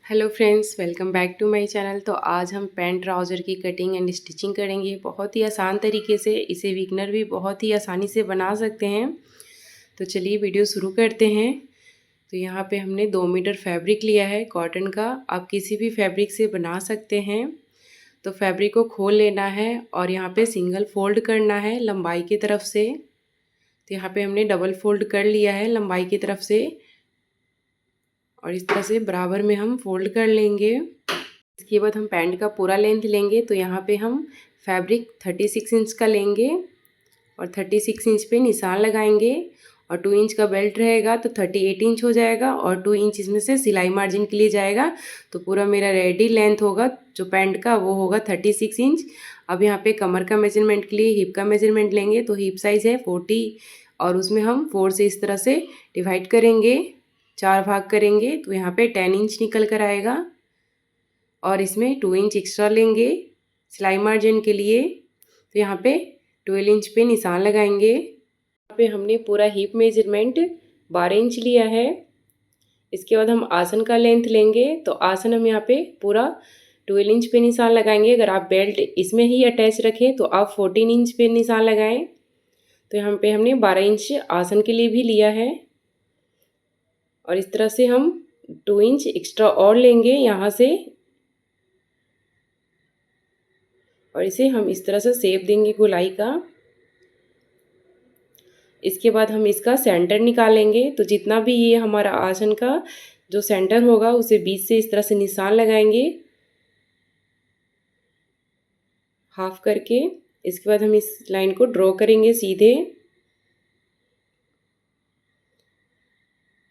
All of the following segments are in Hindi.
Hello friends, welcome back to my channel. तो आज हम पैंट ट्राउज़र की कटिंग एंड स्टिचिंग करेंगे बहुत ही आसान तरीके से। इसे बिगनर भी बहुत ही आसानी से बना सकते हैं। तो चलिए वीडियो शुरू करते हैं। तो यहाँ पे हमने 2 मीटर फैब्रिक लिया है कॉटन का। आप किसी भी फैब्रिक से बना सकते हैं। तो फैब्रिक को खोल लेना है और यहाँ पे सिंगल फोल्ड करना है लंबाई की तरफ से। तो यहाँ पे हमने डबल फोल्ड कर लिया है लंबाई की तरफ से और इस तरह से बराबर में हम फोल्ड कर लेंगे। इसके बाद हम पैंट का पूरा लेंथ लेंगे। तो यहाँ पे हम फैब्रिक 36 इंच का लेंगे और 36 इंच पे निशान लगाएंगे और 2 इंच का बेल्ट रहेगा तो 38 इंच हो जाएगा और 2 इंच इसमें से सिलाई मार्जिन के लिए जाएगा। तो पूरा मेरा रेडी लेंथ होगा जो पैंट का वो होगा 36 इंच। अब यहाँ पे कमर का मेजरमेंट के लिए हिप का मेजरमेंट लेंगे। तो हिप साइज़ है 40 और उसमें हम 4 से इस तरह से डिवाइड करेंगे, 4 भाग करेंगे। तो यहाँ पे 10 इंच निकल कर आएगा और इसमें 2 इंच एक्स्ट्रा लेंगे सिलाई मार्जिन के लिए। तो यहाँ पे 12 इंच पे निशान लगाएंगे। यहाँ पे हमने पूरा हिप मेजरमेंट 12 इंच लिया है। इसके बाद हम आसन का लेंथ लेंगे। तो आसन हम यहाँ पे पूरा 12 इंच पे निशान लगाएंगे। अगर आप बेल्ट इसमें ही अटैच रखें तो आप 14 इंच पे निशान लगाएं। तो यहाँ पे हमने 12 इंच आसन के लिए भी लिया है और इस तरह से हम 2 इंच एक्स्ट्रा और लेंगे यहाँ से और इसे हम इस तरह से शेप देंगे गोलाई का। इसके बाद हम इसका सेंटर निकालेंगे। तो जितना भी ये हमारा आसन का जो सेंटर होगा उसे बीच से इस तरह से निशान लगाएंगे हाफ करके। इसके बाद हम इस लाइन को ड्रॉ करेंगे सीधे।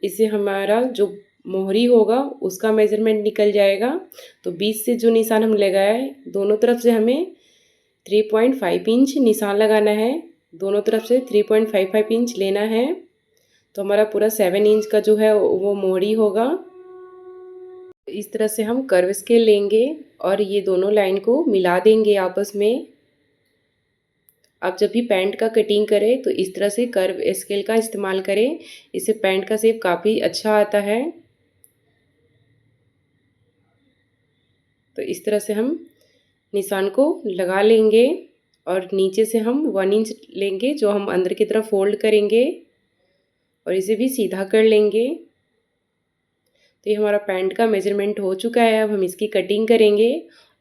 इससे हमारा जो मोहरी होगा उसका मेजरमेंट निकल जाएगा। तो बीच से जो निशान हम लगाए दोनों तरफ से हमें 3.5 इंच निशान लगाना है। दोनों तरफ से 3.55 इंच लेना है। तो हमारा पूरा 7 इंच का जो है वो मोहरी होगा। इस तरह से हम कर्व स्केल लेंगे और ये दोनों लाइन को मिला देंगे आपस में। आप जब भी पैंट का कटिंग करें तो इस तरह से कर्व स्केल का इस्तेमाल करें। इससे पैंट का शेप काफ़ी अच्छा आता है। तो इस तरह से हम निशान को लगा लेंगे और नीचे से हम 1 इंच लेंगे जो हम अंदर की तरफ फोल्ड करेंगे और इसे भी सीधा कर लेंगे। तो ये हमारा पैंट का मेजरमेंट हो चुका है। अब हम इसकी कटिंग करेंगे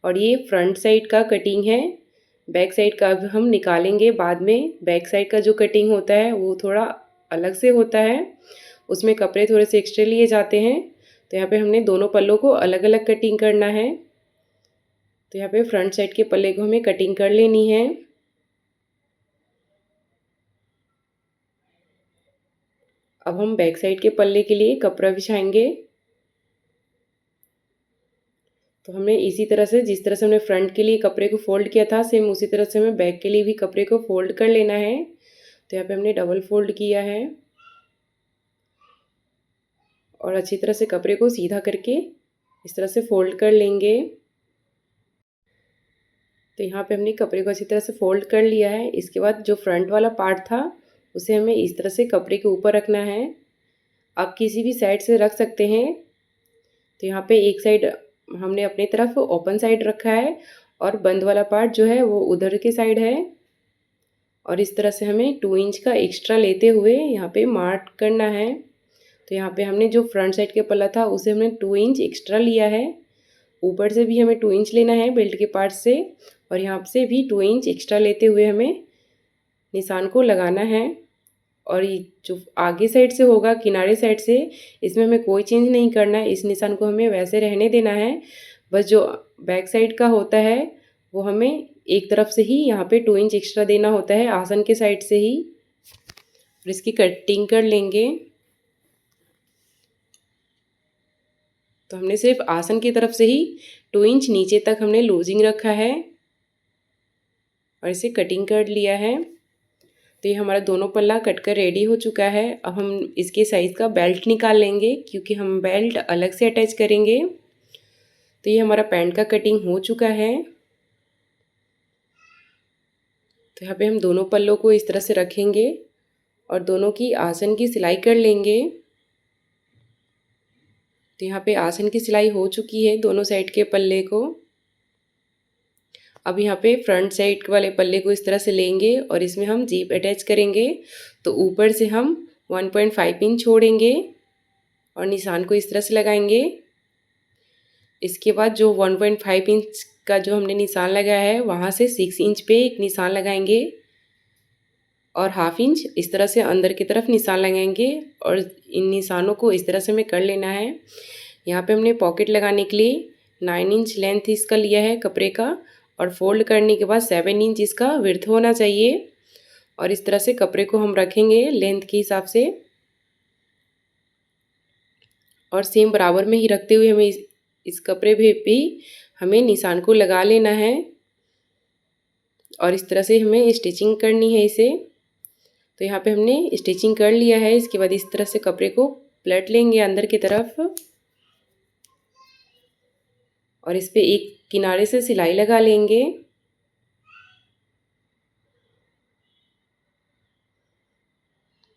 और ये फ्रंट साइड का कटिंग है। बैक साइड का अब हम निकालेंगे बाद में। बैक साइड का जो कटिंग होता है वो थोड़ा अलग से होता है, उसमें कपड़े थोड़े से एक्स्ट्रा लिए जाते हैं। तो यहाँ पे हमने दोनों पल्लों को अलग अलग कटिंग करना है। तो यहाँ पे फ्रंट साइड के पल्ले को हमें कटिंग कर लेनी है। अब हम बैक साइड के पल्ले के लिए कपड़ा बिछाएंगे। तो हमें इसी तरह से जिस तरह से हमने फ्रंट के लिए कपड़े को फोल्ड किया था सेम उसी तरह से हमें बैक के लिए भी कपड़े को फोल्ड कर लेना है। तो यहाँ पे हमने डबल फोल्ड किया है और अच्छी तरह से कपड़े को सीधा करके इस तरह से फोल्ड कर लेंगे। तो यहाँ पे हमने कपड़े को अच्छी तरह से फोल्ड कर लिया है। इसके बाद जो फ्रंट वाला पार्ट था उसे हमें इस तरह से कपड़े के ऊपर रखना है। आप किसी भी साइड से रख सकते हैं। तो यहाँ पे एक साइड हमने अपनी तरफ ओपन साइड रखा है और बंद वाला पार्ट जो है वो उधर के साइड है। और इस तरह से हमें 2 इंच का एक्स्ट्रा लेते हुए यहाँ पे मार्क करना है। तो यहाँ पे हमने जो फ्रंट साइड के पल्ला था उसे हमने 2 इंच एक्स्ट्रा लिया है। ऊपर से भी हमें 2 इंच लेना है बेल्ट के पार्ट से और यहाँ से भी 2 इंच एक्स्ट्रा लेते हुए हमें निशान को लगाना है। और ये जो आगे साइड से होगा किनारे साइड से इसमें हमें कोई चेंज नहीं करना है। इस निशान को हमें वैसे रहने देना है। बस जो बैक साइड का होता है वो हमें एक तरफ से ही यहाँ पे 2 इंच एक्स्ट्रा देना होता है आसन के साइड से ही। और इसकी कटिंग कर लेंगे। तो हमने सिर्फ आसन की तरफ से ही 2 इंच नीचे तक हमने लूजिंग रखा है और इसे कटिंग कर लिया है। तो ये हमारा दोनों पल्ला कटकर रेडी हो चुका है। अब हम इसके साइज़ का बेल्ट निकाल लेंगे क्योंकि हम बेल्ट अलग से अटैच करेंगे। तो ये हमारा पैंट का कटिंग हो चुका है। तो यहाँ पे हम दोनों पल्लों को इस तरह से रखेंगे और दोनों की आसन की सिलाई कर लेंगे। तो यहाँ पे आसन की सिलाई हो चुकी है दोनों साइड के पल्ले को। अब यहाँ पे फ्रंट साइड वाले पल्ले को इस तरह से लेंगे और इसमें हम जीप अटैच करेंगे। तो ऊपर से हम 1.5 इंच छोड़ेंगे और निशान को इस तरह से लगाएंगे। इसके बाद जो 1.5 इंच का जो हमने निशान लगाया है वहाँ से 6 इंच पे एक निशान लगाएंगे और हाफ इंच इस तरह से अंदर की तरफ निशान लगाएंगे और इन निशानों को इस तरह से हमें कर लेना है। यहाँ पे हमने पॉकेट लगाने के लिए 9 इंच लेंथ इसका लिया है कपड़े का और फोल्ड करने के बाद 7 इंच इसका विड्थ होना चाहिए। और इस तरह से कपड़े को हम रखेंगे लेंथ के हिसाब से और सेम बराबर में ही रखते हुए हमें इस कपड़े पे भी हमें निशान को लगा लेना है और इस तरह से हमें स्टिचिंग करनी है इसे। तो यहाँ पे हमने स्टिचिंग कर लिया है। इसके बाद इस तरह से कपड़े को पलट लेंगे अंदर की तरफ और इस पे एक किनारे से सिलाई लगा लेंगे।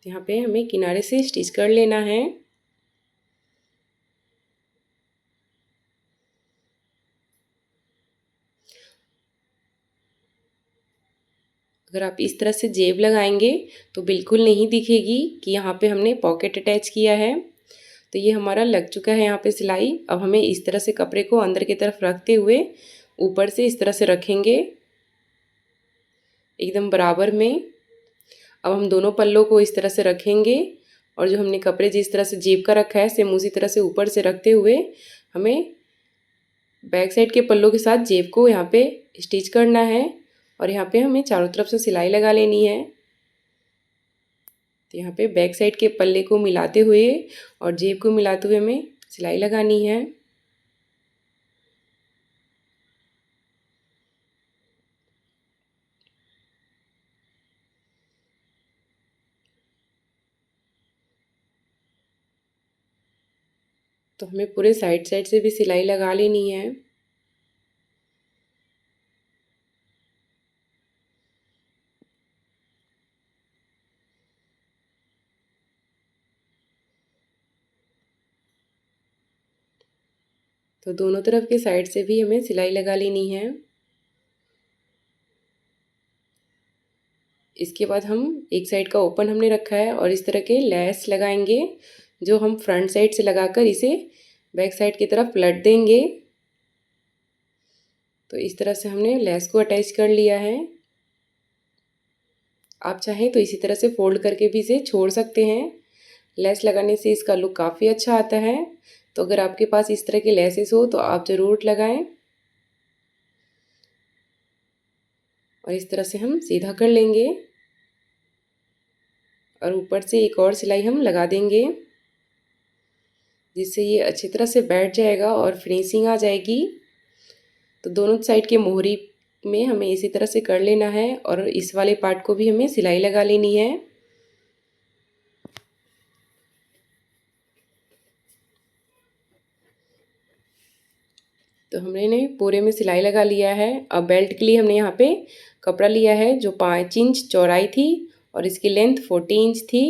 यहाँ पे हमें किनारे से स्टिच कर लेना है। अगर आप इस तरह से जेब लगाएंगे तो बिल्कुल नहीं दिखेगी कि यहाँ पे हमने पॉकेट अटैच किया है। तो ये हमारा लग चुका है यहाँ पे सिलाई। अब हमें इस तरह से कपड़े को अंदर की तरफ रखते हुए ऊपर से इस तरह से रखेंगे एकदम बराबर में। अब हम दोनों पल्लों को इस तरह से रखेंगे और जो हमने कपड़े जिस तरह से जेब का रखा है सेम उसी तरह से ऊपर से रखते हुए हमें बैक साइड के पल्लों के साथ जेब को यहाँ पे स्टिच करना है और यहाँ पे हमें चारों तरफ से सिलाई लगा लेनी है। तो यहाँ पे बैक साइड के पल्ले को मिलाते हुए और जेब को मिलाते हुए हमें सिलाई लगानी है। तो हमें पूरे साइड साइड से भी सिलाई लगा लेनी है। तो दोनों तरफ के साइड से भी हमें सिलाई लगा लेनी है। इसके बाद हम एक साइड का ओपन हमने रखा है और इस तरह के लैस लगाएंगे जो हम फ्रंट साइड से लगाकर इसे बैक साइड की तरफ पलट देंगे। तो इस तरह से हमने लैस को अटैच कर लिया है। आप चाहें तो इसी तरह से फोल्ड करके भी इसे छोड़ सकते हैं। लेस लगाने से इसका लुक काफ़ी अच्छा आता है। तो अगर आपके पास इस तरह के लेसेस हो तो आप ज़रूर लगाएं और इस तरह से हम सीधा कर लेंगे और ऊपर से एक और सिलाई हम लगा देंगे जिससे ये अच्छी तरह से बैठ जाएगा और फिनिशिंग आ जाएगी। तो दोनों साइड के मोहरी में हमें इसी तरह से कर लेना है और इस वाले पार्ट को भी हमें सिलाई लगा लेनी है। तो हमने पूरे में सिलाई लगा लिया है। अब बेल्ट के लिए हमने यहाँ पे कपड़ा लिया है जो 5 इंच चौड़ाई थी और इसकी लेंथ 40 इंच थी,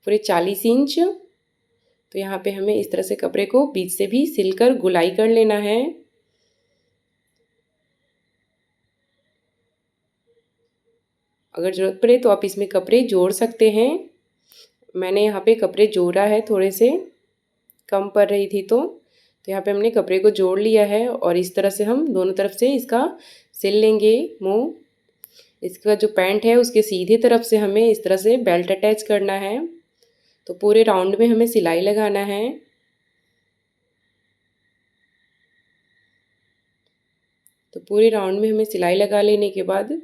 पूरे 40 इंच। तो यहाँ पे हमें इस तरह से कपड़े को बीच से भी सिलकर गुलाई कर लेना है। अगर ज़रूरत पड़े तो आप इसमें कपड़े जोड़ सकते हैं। मैंने यहाँ पे कपड़े जोड़ा है, थोड़े से कम पड़ रही थी तो यहाँ पे हमने कपड़े को जोड़ लिया है और इस तरह से हम दोनों तरफ से इसका सिल लेंगे मुँह। इसका जो पैंट है उसके सीधे तरफ से हमें इस तरह से बेल्ट अटैच करना है। तो पूरे राउंड में हमें सिलाई लगाना है। तो पूरे राउंड में हमें सिलाई लगा लेने के बाद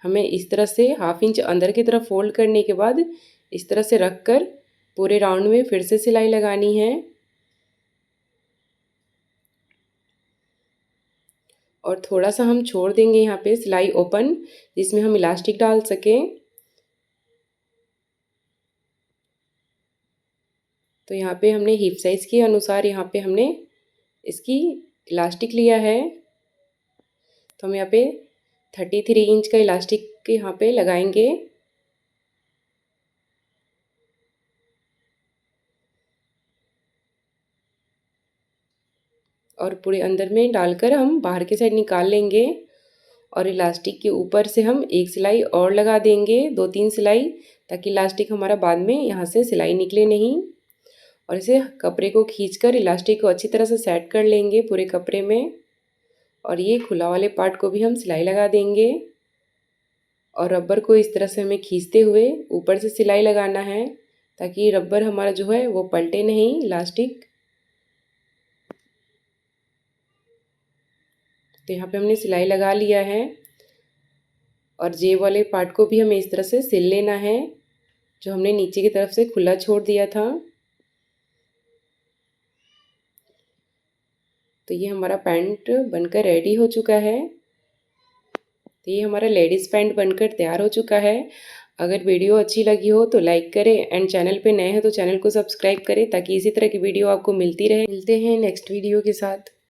हमें इस तरह से हाफ इंच अंदर की तरफ फोल्ड करने के बाद इस तरह से रख कर पूरे राउंड में फिर से सिलाई लगानी है और थोड़ा सा हम छोड़ देंगे यहाँ पे सिलाई ओपन जिसमें हम इलास्टिक डाल सकें। तो यहाँ पे हमने हिप साइज़ के अनुसार यहाँ पे हमने इसकी इलास्टिक लिया है। तो हम यहाँ पे 33 इंच का इलास्टिक यहाँ पे लगाएंगे। और पूरे अंदर में डालकर हम बाहर के साइड निकाल लेंगे। और इलास्टिक के ऊपर से हम एक सिलाई और लगा देंगे, 2-3 सिलाई, ताकि इलास्टिक हमारा बाद में यहाँ से सिलाई निकले नहीं। और इसे कपड़े को खींचकर इलास्टिक को अच्छी तरह से सेट कर लेंगे पूरे कपड़े में। और ये खुला वाले पार्ट को भी हम सिलाई लगा देंगे। और रबर को इस तरह से हमें खींचते हुए ऊपर से सिलाई लगाना है, ताकि रबर हमारा जो है वो पलटे नहीं इलास्टिक। तो यहाँ पे हमने सिलाई लगा लिया है। और जेब वाले पार्ट को भी हमें इस तरह से सिल लेना है, जो हमने नीचे की तरफ से खुला छोड़ दिया था। तो ये हमारा पैंट बनकर रेडी हो चुका है। तो ये हमारा लेडीज़ पैंट बनकर तैयार हो चुका है। अगर वीडियो अच्छी लगी हो तो लाइक करें, एंड चैनल पे नए हैं तो चैनल को सब्सक्राइब करें, ताकि इसी तरह की वीडियो आपको मिलती रहे। मिलते हैं नेक्स्ट वीडियो के साथ।